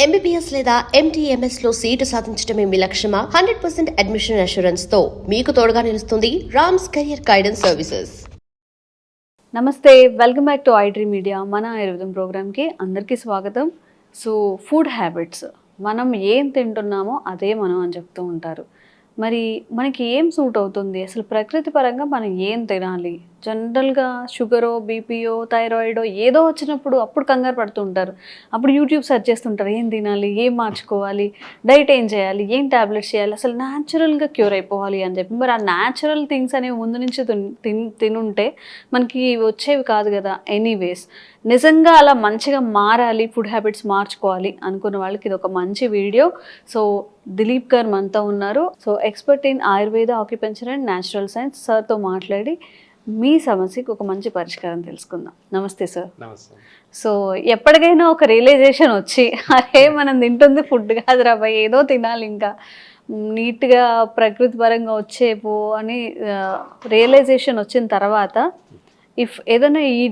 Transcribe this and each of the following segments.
MBBS లేదా MTMS లో seat సాధించడమే మీ లక్ష్యమా? 100% అడ్మిషన్ అష్యూరెన్స్ తో మీకు తోడుగా నిలుస్తుంది రామ్స్ కెరియర్ గైడెన్స్ సర్వీసెస్. నమస్తే, welcome back to iDream media. మన ఆయుర్వేదం ప్రోగ్రామ్కి అందరికీ స్వాగతం. సో ఫుడ్ హ్యాబిట్స్, మనం ఏం తింటున్నామో అదే మనం అని చెప్తూ ఉంటారు. మరి మనకి ఏం సూట్ అవుతుంది, అసలు ప్రకృతి పరంగా మనం ఏం తినాలి? జనరల్గా షుగరో, బీపీయో, థైరాయిడో ఏదో వచ్చినప్పుడు అప్పుడు కంగారు పడుతూ ఉంటారు. అప్పుడు యూట్యూబ్ సెర్చ్ చేస్తుంటారు, ఏం తినాలి, ఏం మార్చుకోవాలి, డైట్ ఏం చేయాలి, ఏం ట్యాబ్లెట్స్ చేయాలి, అసలు న్యాచురల్గా క్యూర్ అయిపోవాలి అని చెప్పి. మరి ఆ న్యాచురల్ థింగ్స్ అనేవి ముందు నుంచి తినుంటే మనకి వచ్చేవి కాదు కదా. ఎనీవేస్, నిజంగా అలా మంచిగా మారాలి, ఫుడ్ హ్యాబిట్స్ మార్చుకోవాలి అనుకున్న వాళ్ళకి ఇది ఒక మంచి వీడియో. సో దిలీప్ గారు మనతో ఉన్నారు. So expert in Ayurveda, acupuncture and natural science. సార్తో మాట్లాడి మీ సమస్యకి ఒక మంచి పరిష్కారం తెలుసుకుందాం. నమస్తే సార్. నమస్తే. సో ఎప్పటికైనా ఒక రియలైజేషన్ వచ్చి, అరే మనం తింటుంది ఫుడ్ కాదు రాబాయ్, ఏదో తినాలి, ఇంకా నీట్గా ప్రకృతి పరంగా వచ్చేపో అని రియలైజేషన్ వచ్చిన తర్వాత ఇఫ్ ఏదైనా ఈ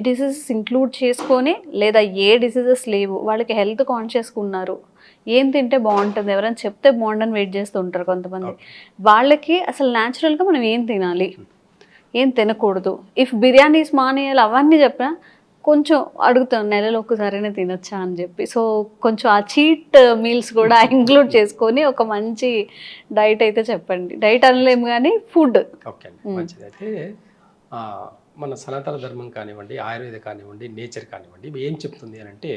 డిసీజెస్ ఇంక్లూడ్ చేసుకొని, లేదా ఏ డిసీజెస్ లేవు, వాళ్ళకి హెల్త్ కాన్షియస్గా ఉన్నారు, ఏం తింటే బాగుంటుంది, ఎవరైనా చెప్తే బాగుండని వెయిట్ చేస్తూ ఉంటారు కొంతమంది, వాళ్ళకి అసలు న్యాచురల్గా మనం ఏం తినాలి, ఏం తినకూడదు, ఇఫ్ బిర్యానీస్ మానేయాలి అవన్నీ చెప్పినా కొంచెం అడుగుతాం, నెలలో ఒక్కసారైనా తినొచ్చా అని చెప్పి. సో కొంచెం ఆ చీట్ మీల్స్ కూడా ఇంక్లూడ్ చేసుకొని ఒక మంచి డైట్ అయితే చెప్పండి. డైట్ అనలేము కానీ ఫుడ్. ఓకే అండి, మంచిది. అయితే మన సనాతన ధర్మం కానివ్వండి, ఆయుర్వేద కానివ్వండి, నేచర్ కానివ్వండి, ఏం చెప్తుంది అని అంటే,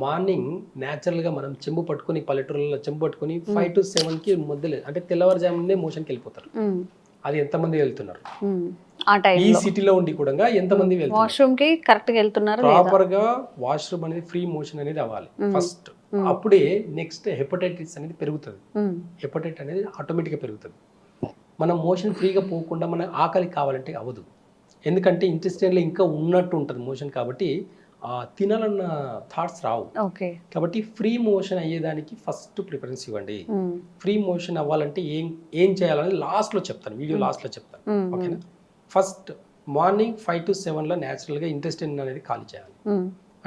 మార్నింగ్ న్యాచురల్గా మనం చెంబు పట్టుకుని, పల్లెటూరులో చెంబు పట్టుకుని 5 to 7కి మధ్యలో, అంటే తెల్లవారుజామునే మోషన్కి వెళ్ళిపోతారు. అది ఎంతమంది వెళ్తున్నారు ఈ సిటీలో ఉండి కూడా ఎంతమంది వెళ్తున్నారు వాష్రూమ్ కి కరెక్ట్ గా వెళ్తున్నారు? ప్రాపర్ గా వాష్రూమ్ అనేది ఫ్రీ మోషన్ అనేది అవ్వాలి ఫస్ట్. అప్పుడే నెక్స్ట్ హెపటైటిస్ అనేది పెరుగుతుంది. హెపటైటిస్ అనేది ఆటోమేటిక్గా పెరుగుతుంది. మనం మోషన్ ఫ్రీగా పోకుండా మన ఆకలి కావాలంటే అవ్వదు. ఎందుకంటే ఇంటెస్టైన్లో ఇంకా ఉన్నట్టు ఉంటుంది మోషన్, కాబట్టి తినాలన్న థాట్స్ రావు. కాబట్టి ఫ్రీ మోషన్ అయ్యేదానికి ఫస్ట్ ప్రిఫరెన్స్ ఇవ్వండి. ఫ్రీ మోషన్ అవ్వాలంటే ఏం చేయాలని లాస్ట్లో చెప్తాను, వీడియో లాస్ట్లో చెప్తాను. ఓకేనా? ఫస్ట్ మార్నింగ్ 5 to 7లో న్యాచురల్గా ఇంటెస్టైన్ అనేది ఖాళీ చేయాలి.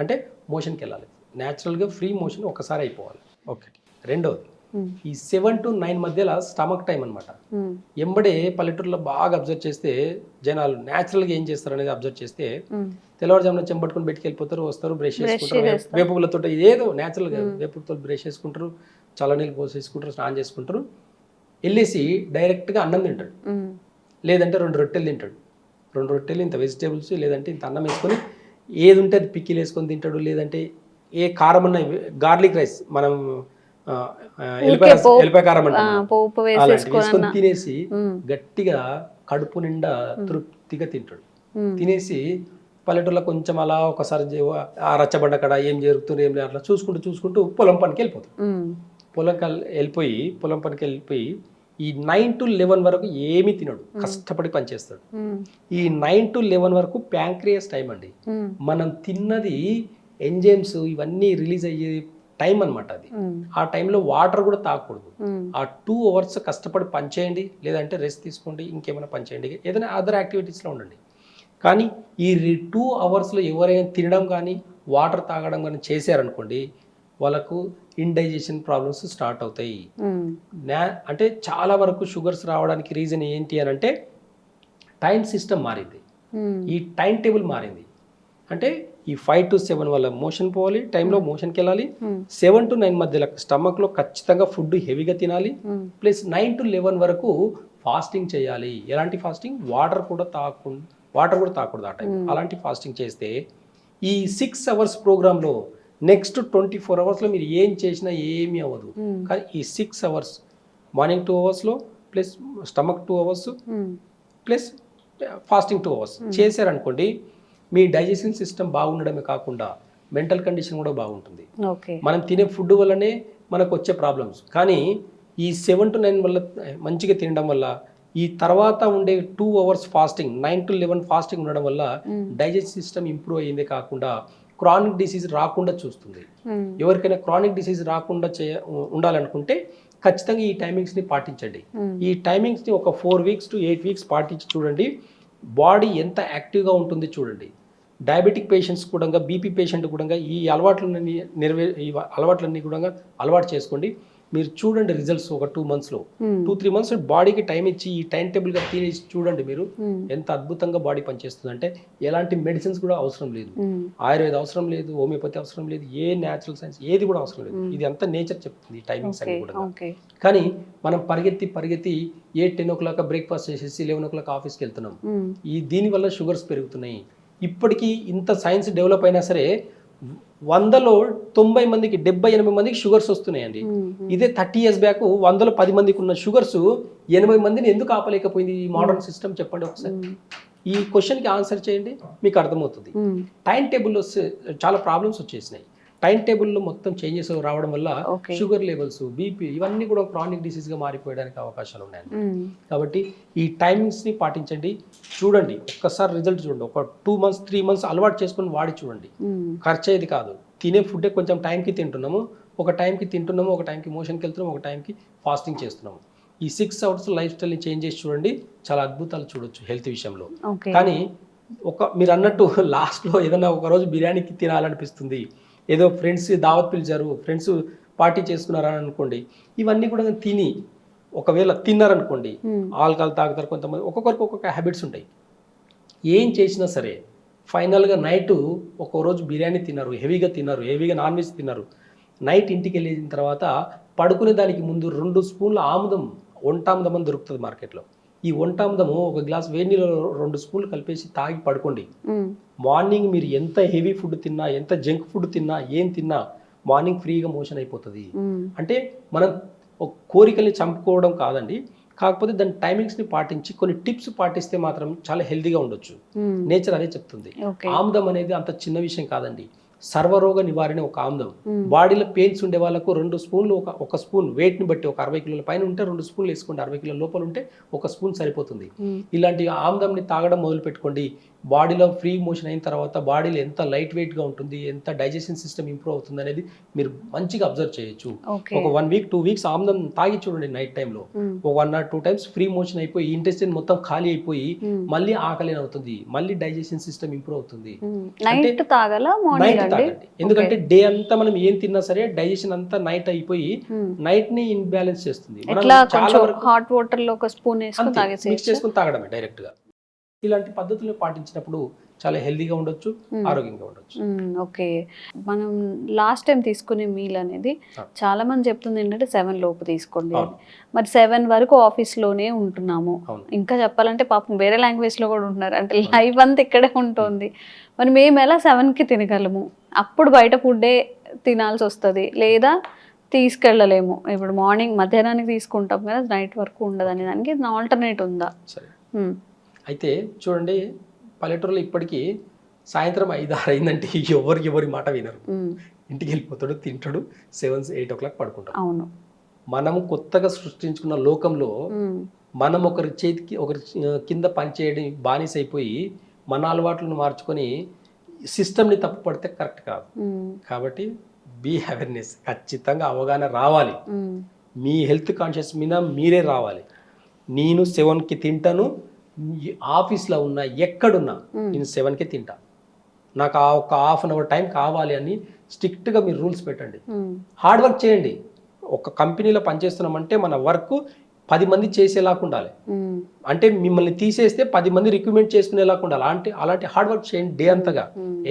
అంటే మోషన్కి వెళ్ళాలి. న్యాచురల్గా ఫ్రీ మోషన్ ఒకసారి అయిపోవాలి. ఓకే. రెండోది, ఈ 7 to 9 మధ్యలో స్టమక్ టైం అనమాట. ఎంబడే పల్లెటూరులో బాగా అబ్జర్వ్ చేస్తే జనాలు న్యాచురల్గా ఏం చేస్తారు అనేది అబ్జర్వ్ చేస్తే, తెల్లవారుజామున చెంపట్టుకుని బయటికి వెళ్ళిపోతారు, వస్తారు, బ్రష్ చేసుకుంటారు, వేపులతో ఏదో న్యాచురల్గా వేపులతో బ్రష్ చేసుకుంటారు, చల్లనీళ్ళు పోసేసుకుంటారు, స్నానం చేసుకుంటారు, వెళ్ళేసి డైరెక్ట్గా అన్నం తింటాడు, లేదంటే 2 రొట్టెలు తింటాడు. 2 రొట్టెలు ఇంత వెజిటేబుల్స్, లేదంటే ఇంత అన్నం వేసుకొని ఏది ఉంటే అది పిక్కిలు వేసుకొని తింటాడు, లేదంటే ఏ కారం అన్న గార్లిక్ రైస్, మనం ఎల్లిపాయ కారం అలాంటి వేసుకొని తినేసి గట్టిగా కడుపు నిండా తృప్తిగా తింటాడు. తినేసి పల్లెటూరులో కొంచెం అలా ఒకసారి రచ్చబండ కడ ఏం జరుగుతుంది ఏం అట్లా చూసుకుంటూ పొలం పనికి వెళ్ళిపోతాడు. పొలం పనికి వెళ్ళిపోయి ఈ 9 to 11 వరకు ఏమీ తినడు, కష్టపడి పనిచేస్తాడు. ఈ 9 to 11 వరకు ప్యాంక్రియాస్ టైం అండి. మనం తిన్నది ఎంజైమ్స్ ఇవన్నీ రిలీజ్ అయ్యే టైం అనమాట అది. ఆ టైంలో వాటర్ కూడా తాగకూడదు. ఆ 2 hours కష్టపడి పనిచేయండి, లేదంటే రెస్ట్ తీసుకోండి, ఇంకేమైనా పనిచేయండి, ఏదైనా అదర్ యాక్టివిటీస్లో ఉండండి. కానీ ఈ 2 hours ఎవరైనా తినడం కానీ వాటర్ తాగడం కానీ చేశారనుకోండి, వాళ్ళకు ఇండైజెషన్ ప్రాబ్లమ్స్ స్టార్ట్ అవుతాయి. అంటే చాలా వరకు షుగర్స్ రావడానికి రీజన్ ఏంటి అని అంటే, టైం సిస్టమ్ మారింది, ఈ టైం టేబుల్ మారింది. అంటే ఈ 5 to 7 వల్ల మోషన్ పోవాలి, టైంలో మోషన్కి వెళ్ళాలి. 7 to 9 మధ్యలో స్టమక్లో ఖచ్చితంగా ఫుడ్ హెవీగా తినాలి. ప్లస్ 9 to 11 వరకు ఫాస్టింగ్ చేయాలి. ఎలాంటి ఫాస్టింగ్? వాటర్ కూడా తాగకూడదు ఆ టైం. అలాంటి ఫాస్టింగ్ చేస్తే ఈ 6 hours ప్రోగ్రాంలో నెక్స్ట్ 24 hours మీరు ఏం చేసినా ఏమీ అవ్వదు. కానీ ఈ 6 hours morning 2 hours plus stomach 2 hours plus fasting 2 hours చేశారనుకోండి, మీ డైజెషన్ సిస్టమ్ బాగుండడమే కాకుండా మెంటల్ కండిషన్ కూడా బాగుంటుంది. మనం తినే ఫుడ్ వల్లనే మనకు వచ్చే ప్రాబ్లమ్స్. కానీ ఈ 7 to 9 వల్ల మంచిగా తినడం వల్ల, ఈ తర్వాత ఉండే 2 hours ఫాస్టింగ్, 9 to 11 ఫాస్టింగ్ ఉండడం వల్ల డైజెషన్ సిస్టమ్ ఇంప్రూవ్ అయ్యిందే కాకుండా క్రానిక్ డిసీజ్ రాకుండా చూస్తుంది. ఎవరికైనా క్రానిక్ డిసీజ్ రాకుండా ఉండాలనుకుంటే ఖచ్చితంగా ఈ టైమింగ్స్ని పాటించండి. ఈ టైమింగ్స్ని ఒక 4 weeks to 8 weeks పాటించి చూడండి, బాడీ ఎంత యాక్టివ్గా ఉంటుంది చూడండి. డయాబెటిక్ పేషెంట్స్ కూడా బీపీ పేషెంట్ కూడా ఈ అలవాట్లన్నీ కూడా అలవాటు చేసుకోండి. మీరు చూడండి రిజల్ట్స్ ఒక 2 monthsలో 2-3 months బాడీకి టైం ఇచ్చి ఈ టైం టేబుల్గా తినేసి చూడండి మీరు ఎంత అద్భుతంగా బాడీ పనిచేస్తుంది. అంటే ఎలాంటి మెడిసిన్స్ కూడా అవసరం లేదు, ఆయుర్వేద అవసరం లేదు, హోమియోపతి అవసరం లేదు, ఏ న్యాచురల్ సైన్స్ ఏది కూడా అవసరం లేదు. ఇది అంతా నేచర్ చెప్తుంది టైమింగ్స్ అన్ని కూడా. కానీ మనం పరిగెత్తి 8-10 o'clock బ్రేక్ఫాస్ట్ చేసేసి 11 o'clock ఆఫీస్కి వెళ్తున్నాం. దీనివల్ల షుగర్స్ పెరుగుతున్నాయి. ఇప్పటికీ ఇంత సైన్స్ డెవలప్ అయినా సరే 100లో 90 మందికి 70-80 మందికి షుగర్స్ వస్తున్నాయండి. ఇదే 30 years బ్యాక్ 100లో 10 మందికి ఉన్న షుగర్స్ 80 మందిని ఎందుకు ఆపలేకపోయింది ఈ మోడర్న్ సిస్టమ్? చెప్పండి ఒకసారి. ఈ క్వశ్చన్కి ఆన్సర్ చేయండి, మీకు అర్థమవుతుంది. టైం టేబుల్లో చాలా ప్రాబ్లమ్స్ వచ్చేసినాయి. టైం టేబుల్లో మొత్తం చేంజెస్ రావడం వల్ల షుగర్ లెవెల్స్, బీపీ ఇవన్నీ కూడా క్రానిక్ డిసీజ్గా మారిపోయడానికి అవకాశాలు ఉన్నాయండి. కాబట్టి ఈ టైమింగ్స్ని పాటించండి. చూడండి, ఒక్కసారి రిజల్ట్ చూడండి. ఒక 2 months 3 months అలవాటు చేసుకొని వాడి చూడండి. ఖర్చు అయ్యేది కాదు. తినే ఫుడ్డే కొంచెం టైంకి తింటున్నాము, ఒక టైంకి తింటున్నాము, ఒక టైంకి మోషన్కి వెళ్తున్నాము, ఒక టైంకి ఫాస్టింగ్ చేస్తున్నాము. ఈ 6 hours లైఫ్ స్టైల్ని చేంజ్ చేసి చూడండి, చాలా అద్భుతాలు చూడొచ్చు హెల్త్ విషయంలో. కానీ మీరు అన్నట్టు లాస్ట్లో ఏదైనా ఒక రోజు బిర్యానీకి తినాలనిపిస్తుంది, ఏదో ఫ్రెండ్స్ దావత్ పిలిచారు, ఫ్రెండ్స్ పార్టీ చేసుకున్నారని అనుకోండి, ఇవన్నీ కూడా తిని ఒకవేళ తిన్నారనుకోండి, ఆల్కహాల్ తాగుతారు కొంతమంది, ఒక్కొక్కరికి ఒక్కొక్క హ్యాబిట్స్ ఉంటాయి. ఏం చేసినా సరే ఫైనల్గా నైట్ ఒక రోజు బిర్యానీ తిన్నారు, హెవీగా నాన్ వెజ్ తిన్నారు, నైట్ ఇంటికి వెళ్ళిన తర్వాత పడుకునే దానికి ముందు 2 spoons ఆముదం, వంటాముదం అని దొరుకుతుంది మార్కెట్లో. ఈ వంటాముదము ఒక గ్లాస్ వేడి నీళ్ళలో 2 spoons కలిపేసి తాగి పడుకోండి. మార్నింగ్ మీరు ఎంత హెవీ ఫుడ్ తిన్నా, ఎంత జంక్ ఫుడ్ తిన్నా, ఏం తిన్నా మార్నింగ్ ఫ్రీగా మోషన్ అయిపోతుంది. అంటే మనం కోరికల్ని చంపుకోవడం కాదండి, కాకపోతే దాని టైమింగ్స్ని పాటించి కొన్ని టిప్స్ పాటిస్తే మాత్రం చాలా హెల్తీగా ఉండొచ్చు. నేచర్ అదే చెప్తుంది. ఆముదం అనేది అంత చిన్న విషయం కాదండి. సర్వరోగ నివారణ ఒక ఆముదం. బాడీలో పెయిన్స్ ఉండే వాళ్ళకు 2 spoons, ఒక స్పూన్ వెయిట్ని బట్టి, ఒక 60 kilos పైన ఉంటే 2 spoons వేసుకోండి, 60 kilos లోపల ఉంటే 1 spoon సరిపోతుంది. ఇలాంటి ఆముదంని తాగడం మొదలు పెట్టుకోండి. బాడీలో ఫ్రీ మోషన్ అయిన తర్వాత బాడీలో ఎంత లైట్ వెయిట్గా ఉంటుంది, ఎంత డైజెషన్ సిస్టమ్ ఇంప్రూవ్ అవుతుంది అనేది మీరు మంచిగా అబ్జర్వ్ చేయొచ్చు. ఒక 1 week 2 weeks ఆముదం తాగి చూడండి. నైట్ టైంలో ఒక 1 or 2 times ఫ్రీ మోషన్ అయిపోయి ఇంటెస్టైన్ మొత్తం ఖాళీ అయిపోయి మళ్ళీ ఆకలి అవుతుంది, మళ్ళీ డైజెషన్ సిస్టమ్ ఇంప్రూవ్ అవుతుంది. నైట్ తాగండి, ఎందుకంటే డే అంతా మనం ఏం తిన్నా సరే డైజెషన్ అంతా నైట్ అయిపోయి నైట్ ని ఇన్బ్యాలెన్స్ చేస్తుంది. హాట్ వాటర్ లో 1 spoon మిక్స్ చేసుకుని తాగడమే డైరెక్ట్ గా. ఇలాంటి పద్ధతులు పాటించినప్పుడు చాలా హెల్దీగా ఉండొచ్చు, ఆరోగ్యంగా ఉండొచ్చు. ఓకే, మనం లాస్ట్ టైం తీసుకునే మీల్ అనేది చాలా మంది చెప్తుంది ఏంటంటే 7 లోపు తీసుకోండి. మరి 7 వరకు ఆఫీస్లోనే ఉంటున్నాము, ఇంకా చెప్పాలంటే పాపం వేరే లాంగ్వేజ్లో కూడా ఉంటున్నారు, అంటే లైఫ్ అంతా ఇక్కడే ఉంటుంది. మరి మేము ఎలా 7కి తినగలము? అప్పుడు బయట ఫుడ్డే తినాల్సి వస్తుంది, లేదా తీసుకెళ్ళలేము. ఇప్పుడు మార్నింగ్ మధ్యాహ్నానికి తీసుకుంటాం కదా, నైట్ వరకు ఉండదు అనే దానికి ఆల్టర్నేట్ ఉందా? అయితే చూడండి, పల్లెటూరులో ఇప్పటికీ సాయంత్రం 5-6 అయిందంటే ఎవరి మాట వినరు. ఇంటికి వెళ్ళిపోతాడు, తింటాడు, 7-8 o'clock పడుకుంటాడు. అవును, మనము కొత్తగా సృష్టించుకున్న లోకంలో మనం ఒకరి చేతికి ఒకరి కింద పనిచేయడం బానిస అయిపోయి మన అలవాట్లను మార్చుకొని సిస్టమ్ని తప్పు పడితే కరెక్ట్ కాదు. కాబట్టి బీ అవేర్నెస్, ఖచ్చితంగా అవగాహన రావాలి. మీ హెల్త్ కాన్షియస్ మీద మీరే రావాలి. నేను 7కి తింటాను, ఆఫీస్లో ఉన్నా ఎక్కడున్నా నేను 7కే తింటా, నాకు ఒక ½ an hour టైం కావాలి అని స్ట్రిక్ట్గా మీరు రూల్స్ పెట్టండి. హార్డ్ వర్క్ చేయండి. ఒక కంపెనీలో పనిచేస్తున్నామంటే మన వర్క్ 10 మంది చేసేలాగా ఉండాలి. అంటే మిమ్మల్ని తీసేస్తే 10 మంది రిక్రూట్మెంట్ చేసుకునేలాగా ఉండాలి. అలాంటి హార్డ్ వర్క్ చేయండి డే అంతగా.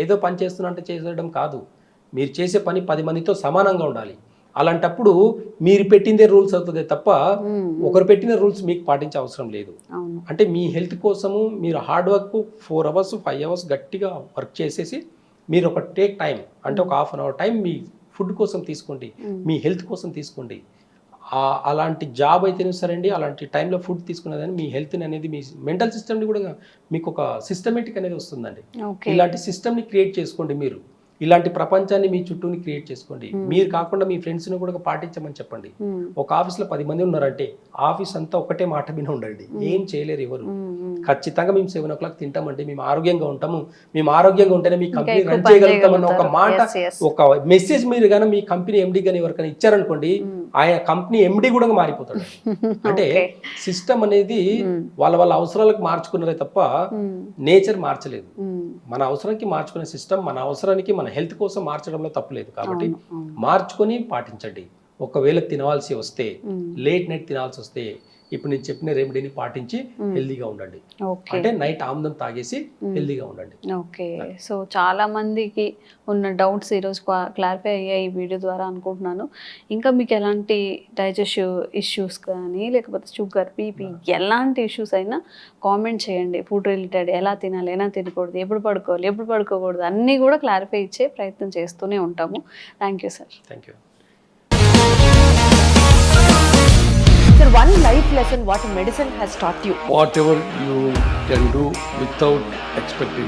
ఏదో పని చేస్తున్నా అంటే చేసేయడం కాదు, మీరు చేసే పని 10 మందితో సమానంగా ఉండాలి. అలాంటప్పుడు మీరు పెట్టిందే రూల్స్ అవుతుంది తప్ప ఒకరు పెట్టిన రూల్స్ మీకు పాటించే అవసరం లేదు. అంటే మీ హెల్త్ కోసము మీరు హార్డ్ వర్క్ 4 hours 5 hours గట్టిగా వర్క్ చేసేసి మీరు ఒక టేక్ టైం అంటే ఒక ½ an hour time me food కోసం తీసుకోండి, మీ హెల్త్ కోసం తీసుకోండి. అలాంటి జాబ్ అయితేనే సరే అండి, అలాంటి టైంలో ఫుడ్ తీసుకున్నదని మీ హెల్త్ని అనేది, మీ మెంటల్ సిస్టమ్ని కూడా మీకు ఒక సిస్టమేటిక్ అనేది వస్తుందండి. ఇలాంటి సిస్టమ్ని క్రియేట్ చేసుకోండి. మీరు ఇలాంటి ప్రపంచాన్ని మీ చుట్టూని క్రియేట్ చేసుకోండి. మీరు కాకుండా మీ ఫ్రెండ్స్ని కూడా పాటించమని చెప్పండి. ఒక ఆఫీస్లో 10 మంది ఉన్నారంటే ఆఫీస్ అంతా ఒకటే మాట మీద ఉండండి, ఏం చేయలేరు ఎవరు. ఖచ్చితంగా మేము 7 o'clock తింటామండి, మేము ఆరోగ్యంగా ఉంటాము, మేము ఆరోగ్యంగా ఉంటేనే మీ కంపెనీ రన్ చేయగలుగుతామన్న ఒక మాట, ఒక మెసేజ్ మీరు కానీ మీ కంపెనీ ఎండీ కానీ ఎవరికైనా ఇచ్చారనుకోండి, ఆయన కంపెనీ ఎండి కూడా మారిపోతాడు. అంటే సిస్టమ్ అనేది వాళ్ళ అవసరాలకు మార్చుకున్నారే తప్ప నేచర్ మార్చలేదు. మన అవసరానికి మార్చుకునే సిస్టమ్ మన అవసరానికి మన హెల్త్ కోసం మార్చడంలో తప్పులేదు. కాబట్టి మార్చుకొని పాటించండి. ఒకవేళ తినవలసి వస్తే లేట్ నైట్ తినాల్సి వస్తే ఇప్పుడు నేను చెప్పిన రెమెడీని పాటించి హెల్దీగా ఉండండి. అంటే నైట్ ఆమ్లం తాగేసి హెల్దీగా ఉండండి. ఓకే, సో చాలా మందికి ఉన్న డౌట్స్ ఈరోజు క్లారిఫై అయ్యాయి ఈ వీడియో ద్వారా అనుకుంటున్నాను. ఇంకా మీకు ఎలాంటి డైజెస్టివ్ ఇష్యూస్ కానీ లేకపోతే షుగర్, బీపీ ఎలాంటి ఇష్యూస్ అయినా కామెంట్ చేయండి. ఫుడ్ రిలేటెడ్ ఎలా తినాలి, ఎలా తినకూడదు, ఎప్పుడు పడుకోవాలి, ఎప్పుడు పడుకోకూడదు అన్నీ కూడా క్లారిఫై ఇచ్చే ప్రయత్నం చేస్తూనే ఉంటాము. Thank you sir. Thank you. Sir, one life lesson what medicine has taught you. Whatever you can do without expecting.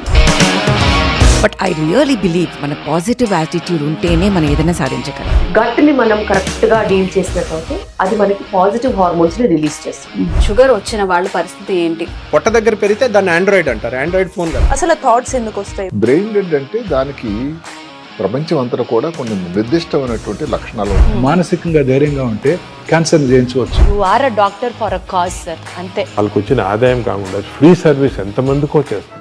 But I really believe మన పాజిటివ్ యాటిట్యూడ్ ఉంటేనే మనం ఏదైనా సాధించగలం. గట్ని మనం కరెక్ట్ గా డీల్ చేసినట్లయితే అది మనకి పాజిటివ్ హార్మోన్స్ ని రిలీజ్ చేస్తుంది. షుగర్ వచ్చిన వాళ్ళ పరిస్థితి ఏంటి? పొట్ట దగ్గర పెరిగితే దాన్ని ఆండ్రాయిడ్ అంటారు. ఆండ్రాయిడ్ ఫోన్ కదా. అసలు థాట్స్ ఎందుకు వస్తాయి? బ్రెయిన్ డెడ్ అంటే దానికి ప్రపంచం అంతా కూడా కొన్ని నిర్దిష్టమైనటువంటి లక్షణాలు ఉన్నాయి. మానసికంగా ధైర్యంగా ఉంటే క్యాన్సర్ జయించవచ్చు. You are a doctor for a cause, sir. అంతే. వాళ్ళకు వచ్చిన ఆదాయం కాకుండా ఫ్రీ సర్వీస్ ఎంతమందికో చేస్తారు.